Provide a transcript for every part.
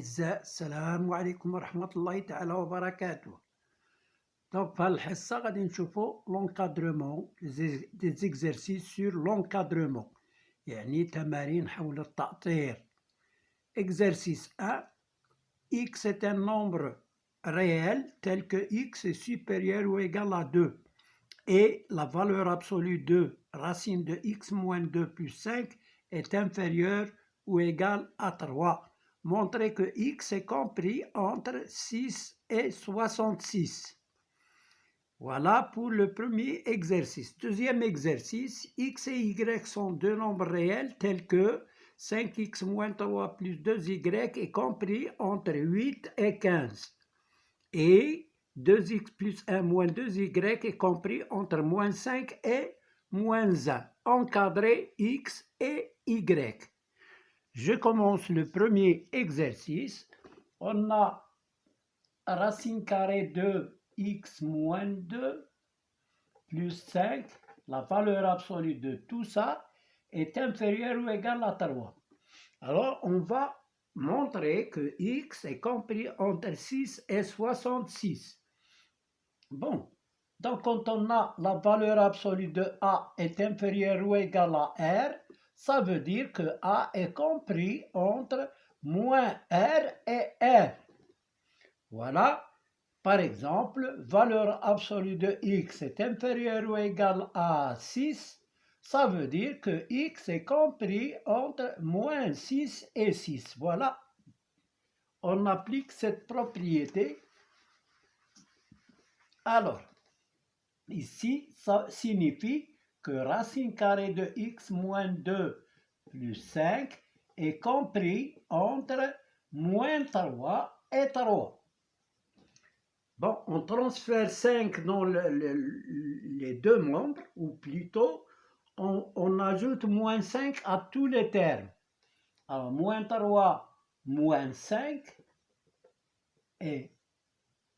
أعزاء السلام عليكم ورحمة الله تعالى وبركاته. Donc, في الحصة غادي نشوفوا l'encadrement des exercices sur l'encadrement، يعني تمارين حول التأطير. Exercice 1. X est un nombre réel tel que X est supérieur ou égal à 2 et la valeur absolue de racine de X moins 2 plus 5 est inférieure ou égale à 3. Montrez que X est compris entre 6 et 66. Voilà pour le premier exercice. Deuxième exercice, X et Y sont deux nombres réels tels que 5X moins 3 plus 2Y est compris entre 8 et 15. Et 2X plus 1 moins 2Y est compris entre moins 5 et moins 1. Encadrez X et Y. Je commence le premier exercice. On a racine carrée de x moins 2 plus 5. La valeur absolue de tout ça est inférieure ou égale à 3. Alors, on va montrer que x est compris entre 6 et 66. Bon, donc quand on a la valeur absolue de a est inférieure ou égale à r, ça veut dire que a est compris entre moins r et r. Voilà, par exemple, valeur absolue de x est inférieure ou égale à 6, ça veut dire que x est compris entre moins 6 et 6. Voilà, on applique cette propriété. Alors, ici, ça signifie que racine carrée de x moins 2 plus 5 est compris entre moins 3 et 3. Bon, on transfère 5 dans les deux membres, ou plutôt, on ajoute moins 5 à tous les termes. Alors, moins 3, moins 5 est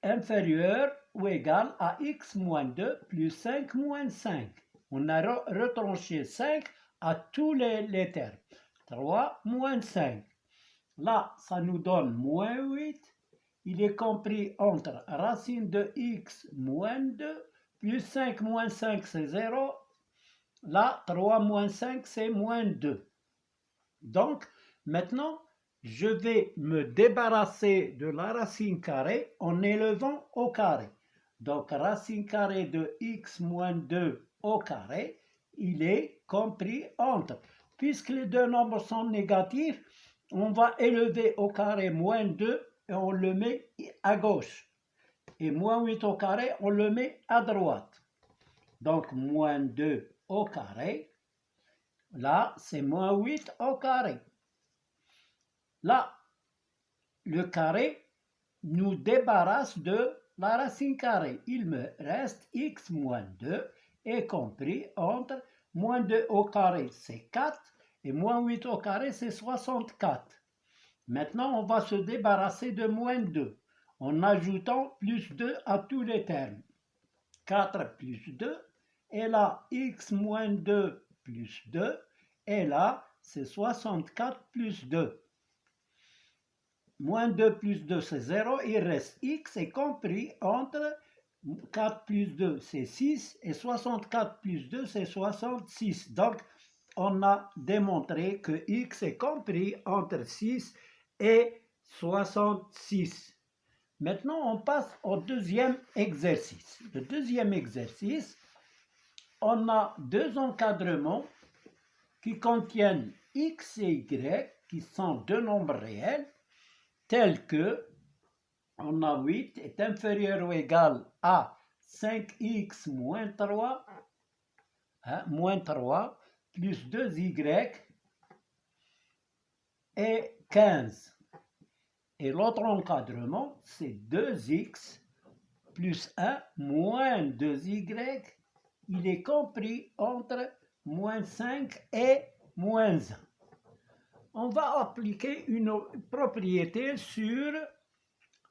inférieur ou égal à x moins 2 plus 5 moins 5. On a retranché 5 à tous les termes. 3 moins 5. Là, ça nous donne moins 8. Il est compris entre racine de x moins 2 plus 5 moins 5, c'est 0. Là, 3 moins 5, c'est moins 2. Donc, maintenant, je vais me débarrasser de la racine carrée en élevant au carré. Donc, racine carrée de x moins 2 au carré, il est compris entre. Puisque les deux nombres sont négatifs, on va élever au carré moins 2 et on le met à gauche. Et moins 8 au carré, on le met à droite. Donc, moins 2 au carré. Là, c'est moins 8 au carré. Là, le carré nous débarrasse de la racine carrée. Il me reste x moins 2 est compris entre moins 2 au carré, c'est 4, et moins 8 au carré, c'est 64. Maintenant, on va se débarrasser de moins 2 en ajoutant plus 2 à tous les termes. 4 plus 2, et là, x moins 2 plus 2, et là, c'est 64 plus 2. Moins 2 plus 2, c'est 0, il reste x est compris entre 4 plus 2, c'est 6, et 64 plus 2, c'est 66. Donc, on a démontré que x est compris entre 6 et 66. Maintenant, on passe au deuxième exercice. Le deuxième exercice, on a deux encadrements qui contiennent x et y, qui sont deux nombres réels, tels que on a 8 est inférieur ou égal à 5x moins 3, moins 3 plus 2y et 15. Et l'autre encadrement, c'est 2x plus 1 moins 2y. Il est compris entre moins 5 et moins 1. On va appliquer une propriété sur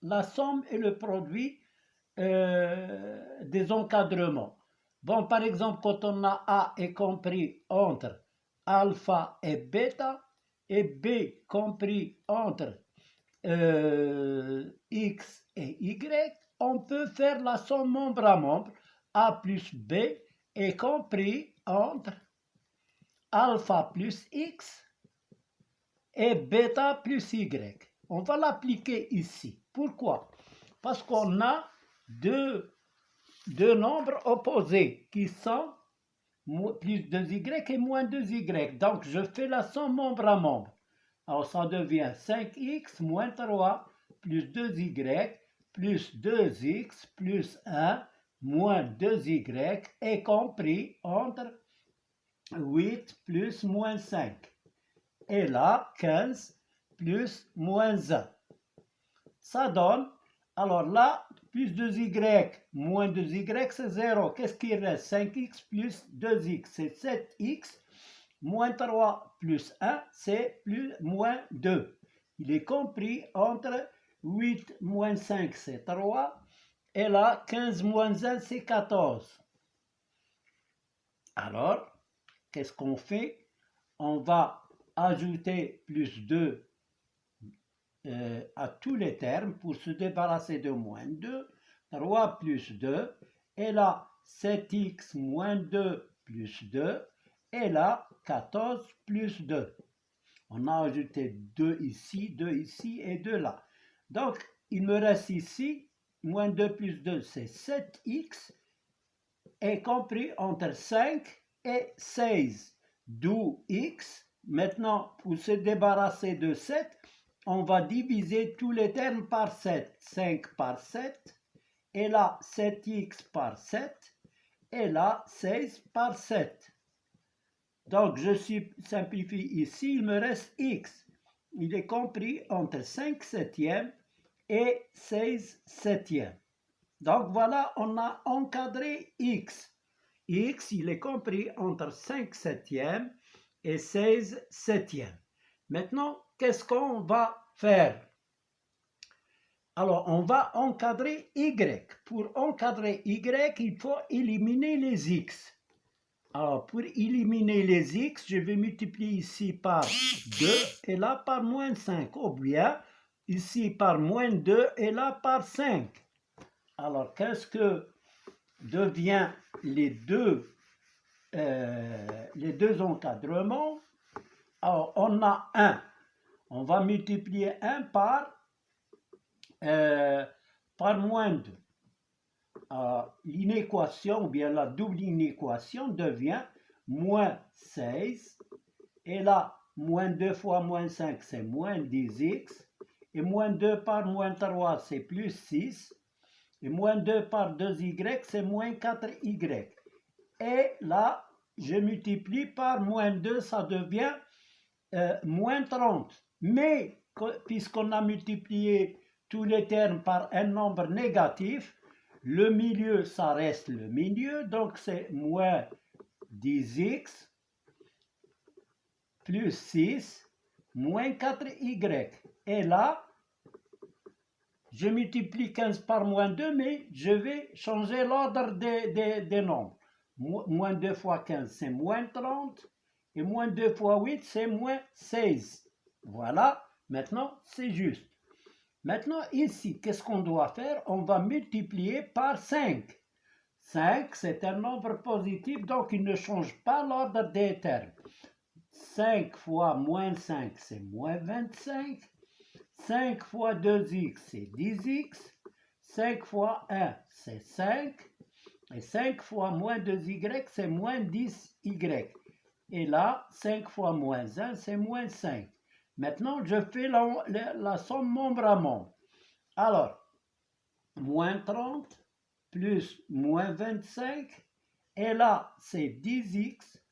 la somme et le produit des encadrements. Bon, par exemple, quand on a A est compris entre alpha et bêta, et B compris entre X et Y, on peut faire la somme membre à membre, A plus B est compris entre alpha plus X et bêta plus Y. On va l'appliquer ici. Pourquoi? Parce qu'on a deux nombres opposés qui sont plus 2y et moins 2y. Donc, je fais la somme membre à membre. Alors, ça devient 5x moins 3 plus 2y plus 2x plus 1 moins 2y est compris entre 8 plus moins 5. Et là, 15 plus moins 1. Ça donne, alors là, plus 2y moins 2y, c'est 0. Qu'est-ce qui reste? 5x plus 2x, c'est 7x. Moins 3 plus 1, c'est moins 2. Il est compris entre 8 moins 5, c'est 3. Et là, 15 moins 1, c'est 14. Alors, qu'est-ce qu'on fait? On va ajouter plus 2 à tous les termes pour se débarrasser de moins 2. 3 plus 2. Et là, 7x moins 2 plus 2. Et là, 14 plus 2. On a ajouté 2 ici et 2 là. Donc, il me reste ici, moins 2 plus 2, c'est 7x, est compris entre 5 et 16, d'où x. Maintenant, pour se débarrasser de 7, on va diviser tous les termes par 7. 5 par 7, et là, 7x par 7, et là, 16 par 7. Donc, je simplifie ici, il me reste x. Il est compris entre 5 septièmes et 16 septièmes. Donc, voilà, on a encadré x. X, il est compris entre 5 septièmes et 16 septièmes. Maintenant, qu'est-ce qu'on va faire? Alors, on va encadrer y. Pour encadrer y, il faut éliminer les x. Alors, pour éliminer les x, je vais multiplier ici par 2 et là par moins 5. Ou bien, ici par moins 2 et là par 5. Alors, qu'est-ce que devient les deux encadrements? Alors, on a 1. On va multiplier 1 par moins 2. L'inéquation, ou bien la double inéquation devient moins 16. Et là, moins 2 fois moins 5, c'est moins 10x. Et moins 2 par moins 3, c'est plus 6. Et moins 2 par 2y, c'est moins 4y. Et là, je multiplie par moins 2, ça devient moins 30. Mais, puisqu'on a multiplié tous les termes par un nombre négatif, le milieu, ça reste le milieu, donc c'est moins 10x plus 6 moins 4y. Et là, je multiplie 15 par moins 2, mais je vais changer l'ordre des nombres. Moins 2 fois 15, c'est moins 30. Et moins 2 fois 8, c'est moins 16. Voilà, maintenant, c'est juste. Maintenant, ici, qu'est-ce qu'on doit faire? On va multiplier par 5. 5, c'est un nombre positif, donc il ne change pas l'ordre des termes. 5 fois moins 5, c'est moins 25. 5 fois 2x, c'est 10x. 5 fois 1, c'est 5. Et 5 fois moins 2y, c'est moins 10y. Et là, 5 fois moins 1, c'est moins 5. Maintenant, je fais la somme membre à membre. Alors, moins 30 plus moins 25. Et là, c'est 10x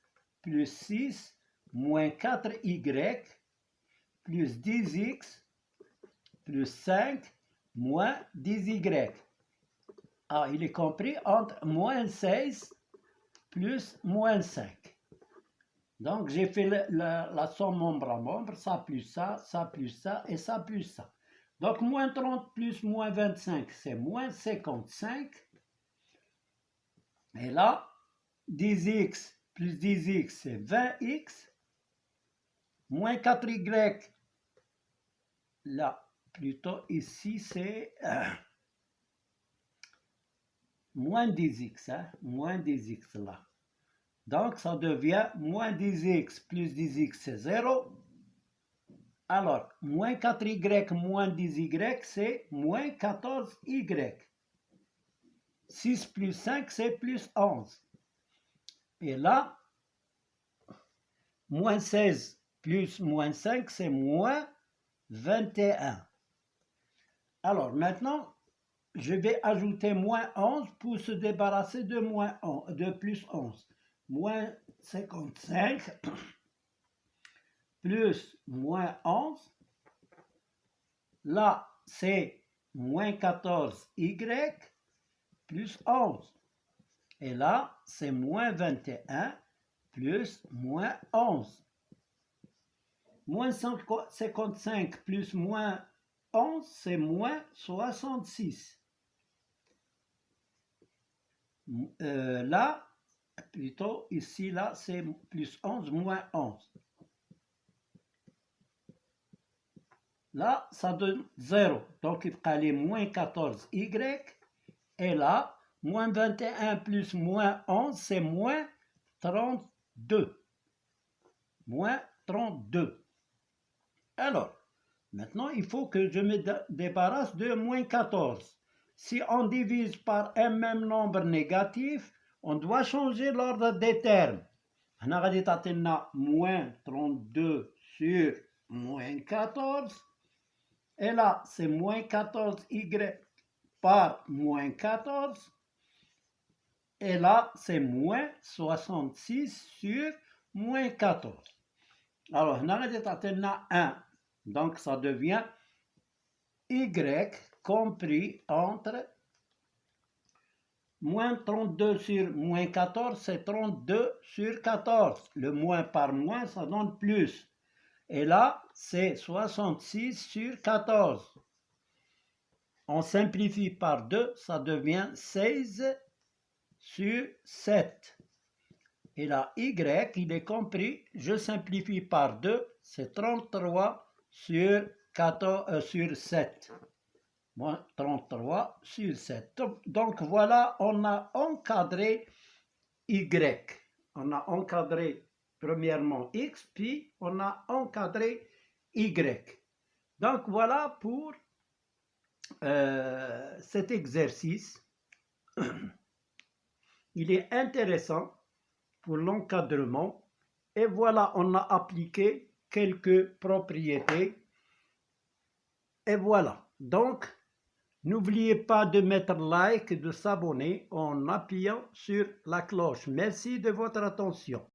plus 6 moins 4y plus 10x plus 5 moins 10y. Ah, il est compris entre moins 16 plus moins 5. Donc, j'ai fait la somme membre à membre, ça plus ça plus ça et ça plus ça. Donc, moins 30 plus moins 25, c'est moins 55. Et là, 10x plus 10x, c'est 20x. Moins 4y, là, plutôt ici c'est moins 10x, hein, moins 10x là. Donc ça devient moins 10x plus 10x c'est 0. Alors, moins 4y moins 10y, c'est moins 14y. 6 plus 5, c'est plus 11. Et là, moins 16 plus moins 5, c'est moins 21. Alors, maintenant, je vais ajouter moins 11 pour se débarrasser de, de plus 11. Moins 55 plus moins 11. Là, c'est moins 14y plus 11. Et là, c'est moins 21 plus moins 11. Moins 55 plus moins 11, c'est moins 66. Là, plutôt ici, là, c'est plus 11, moins 11. Là, ça donne 0. Donc, il fallait moins 14y. Et là, moins 21 plus moins 11, c'est moins 32. Moins 32. Alors, maintenant, il faut que je me débarrasse de moins 14. Si on divise par un même nombre négatif, on doit changer l'ordre des termes. On a moins 32 sur moins 14. Et là, c'est moins 14y par moins 14. Et là, c'est moins 66 sur moins 14. Alors, on a 1. Donc, ça devient y compris entre moins 32 sur moins 14, c'est 32 sur 14. Le moins par moins, ça donne plus. Et là, c'est 66 sur 14. On simplifie par 2, ça devient 16 sur 7. Et là, y, il est compris, je simplifie par 2, c'est 33 sur 7. Moins 33 sur 7. Donc voilà, on a encadré y. On a encadré premièrement x, puis on a encadré y. Donc voilà pour cet exercice. Il est intéressant pour l'encadrement. Et voilà, on a appliqué quelques propriétés. Et voilà. Donc, n'oubliez pas de mettre like et de s'abonner en appuyant sur la cloche. Merci de votre attention.